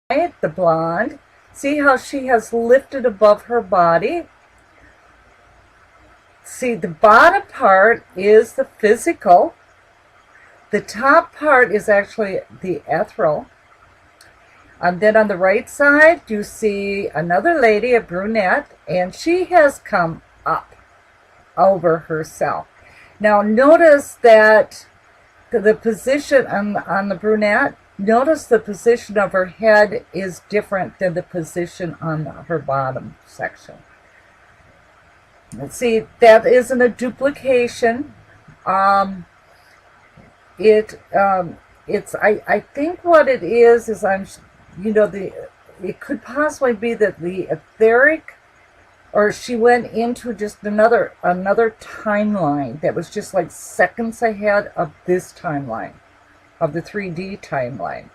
the blonde. See how she has lifted above her body? See, the bottom part is the physical. The top part is actually the ethereal. And then on the right side, you see another lady, a brunette, and she has come up over herself. Now notice that the position on the brunette, notice the position of her head is different than the position on her bottom section. Let's see, that isn't a duplication. It's I think what it is it could possibly be that the etheric, or she went into just another timeline that was just like seconds ahead of this timeline, of the 3D timeline,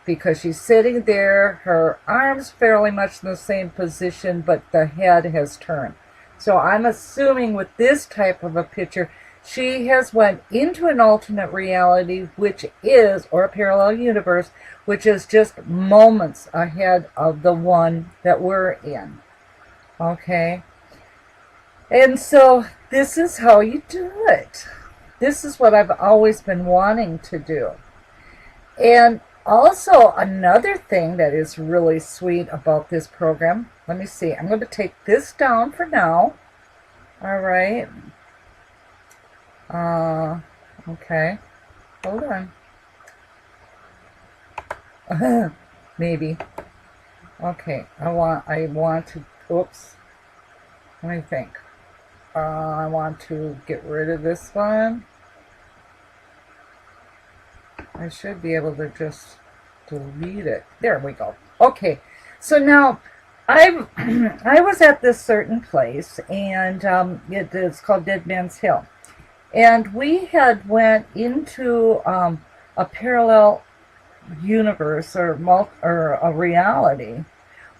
because she's sitting there, her arms fairly much in the same position, but the head has turned. So I'm assuming with this type of a picture, she has went into an alternate reality, which is, or a parallel universe, which is just moments ahead of the one that we're in. Okay? And so this is how you do it. This is what I've always been wanting to do. And also another thing that is really sweet about this program, let me see, I'm going to take this down for now. All right. Okay. Hold on. Maybe. Okay. I want to, oops. Let me think. I want to get rid of this one. I should be able to just delete it. There we go. Okay. So now, I was at this certain place, and it's called Deadman's Hill. And we had went into a parallel universe or a reality,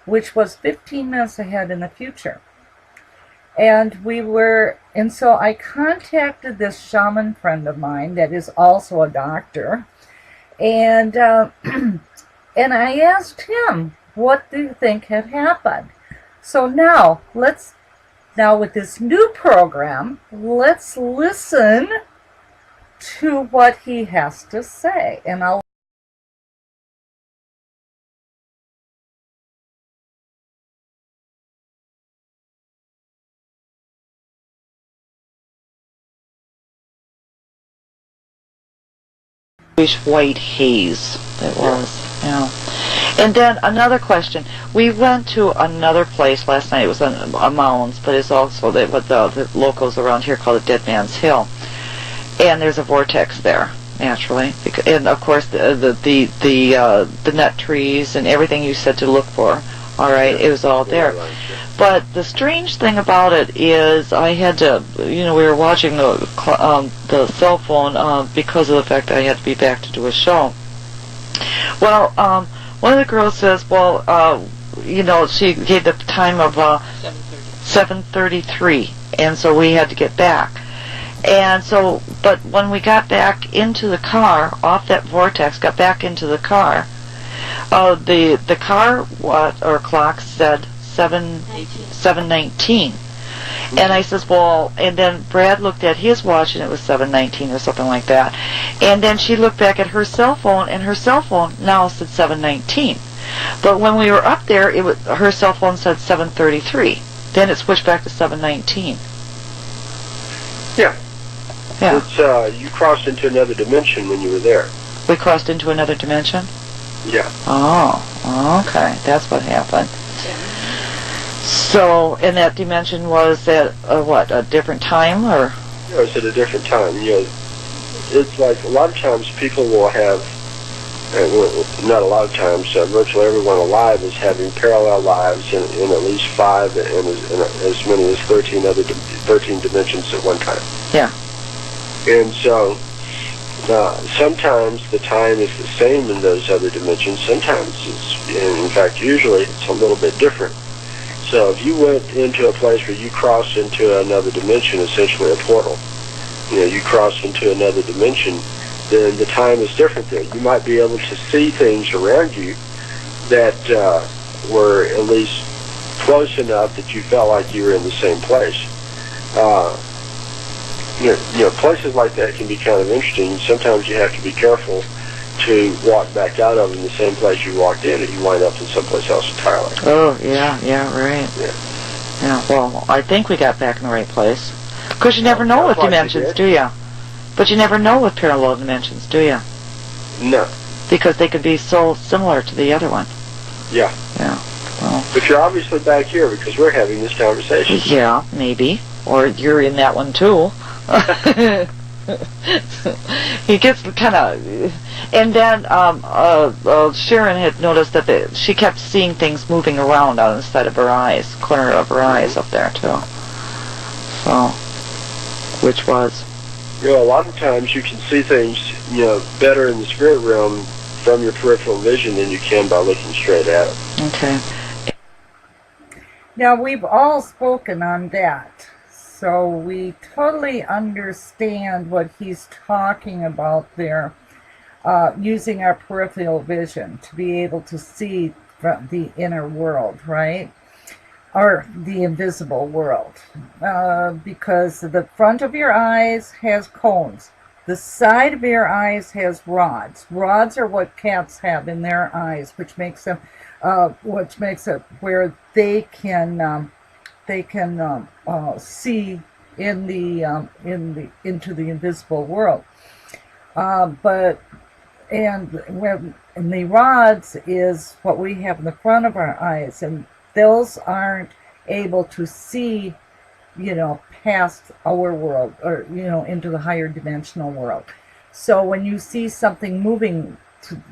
which was 15 minutes ahead in the future. And so I contacted this shaman friend of mine that is also a doctor, and and I asked him, what do you think had happened? So now with this new program, let's listen to what he has to say. And I'll white haze it was. Yeah. And then another question. We went to another place last night. It was on a mounds, but it's also what the locals around here call it Deadman's Hill. And there's a vortex there, naturally. And of course the nut trees and everything you said to look for. All right, it was all there. But the strange thing about it is I had to, we were watching the cell phone because of the fact that I had to be back to do a show. Well, one of the girls says, well, she gave the time of 7:33, and so we had to get back. And so, but when we got back into the car, off that vortex, got back into the car, the car clock said 7:19. And I says, well, and then Brad looked at his watch and it was 7:19 or something like that. And then she looked back at her cell phone and her cell phone now said 7:19. But when we were up there, her cell phone said 7:33. Then it switched back to 7:19. Yeah. Yeah. It's you crossed into another dimension when you were there. We crossed into another dimension? Yeah. Oh, okay. That's what happened. So, and that dimension was at a different time, or? Yeah, it's at a different time. It's like a lot of times people will have, not a lot of times, virtually everyone alive is having parallel lives in at least 5 and as many as 13 dimensions at one time. Yeah. And so, sometimes the time is the same in those other dimensions. Sometimes in fact, usually it's a little bit different. So if you went into a place where you crossed into another dimension, essentially a portal, you crossed into another dimension, then the time is different there. You might be able to see things around you, that were at least close enough that you felt like you were in the same place. Places like that can be kind of interesting. Sometimes you have to be careful to walk back out of in the same place you walked in, and you wind up in someplace else entirely. Oh, yeah, right. Yeah, well, I think we got back in the right place. Because you never know with dimensions, do you? But you never know with parallel dimensions, do you? No. Because they could be so similar to the other one. Yeah. Yeah. Well. But you're obviously back here because we're having this conversation. Yeah, maybe. Or you're in that one too. He gets kind of... And then Sharon had noticed that she kept seeing things moving around on the side of her eyes, corner of her eyes up there too. So, which was... A lot of times you can see things, better in the spirit realm from your peripheral vision than you can by looking straight at it. Okay. Now, we've all spoken on that, so we totally understand what he's talking about there, using our peripheral vision to be able to see the inner world, right? Or the invisible world, because the front of your eyes has cones. The side of your eyes has rods. Rods are what cats have in their eyes, which makes them, it where they can see into the invisible world. And the rods is what we have in the front of our eyes, and those aren't able to see, past our world or, into the higher dimensional world. So when you see something moving,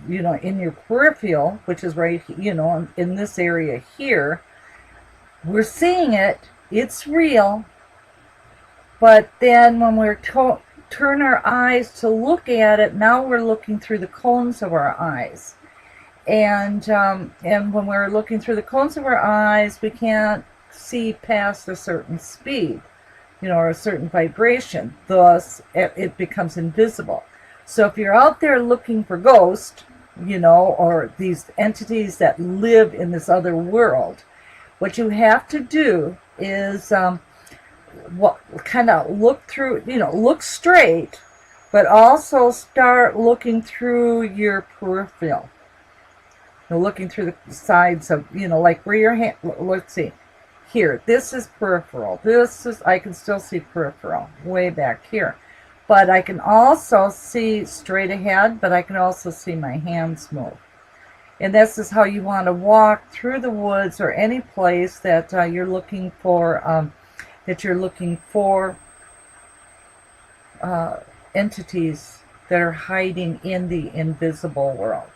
in your peripheral, which is right, in this area here, we're seeing it, it's real, but then when we're turn our eyes to look at it, now we're looking through the cones of our eyes. And when we're looking through the cones of our eyes, we can't see past a certain speed, or a certain vibration. Thus, it becomes invisible. So if you're out there looking for ghosts, or these entities that live in this other world, what you have to do is kind of look through, look straight, but also start looking through your peripheral. Looking through the sides of, like where your hand, let's see, here, this is peripheral. I can still see peripheral, way back here. But I can also see straight ahead, but I can also see my hands move. And this is how you want to walk through the woods or any place that you're looking for, entities that are hiding in the invisible world.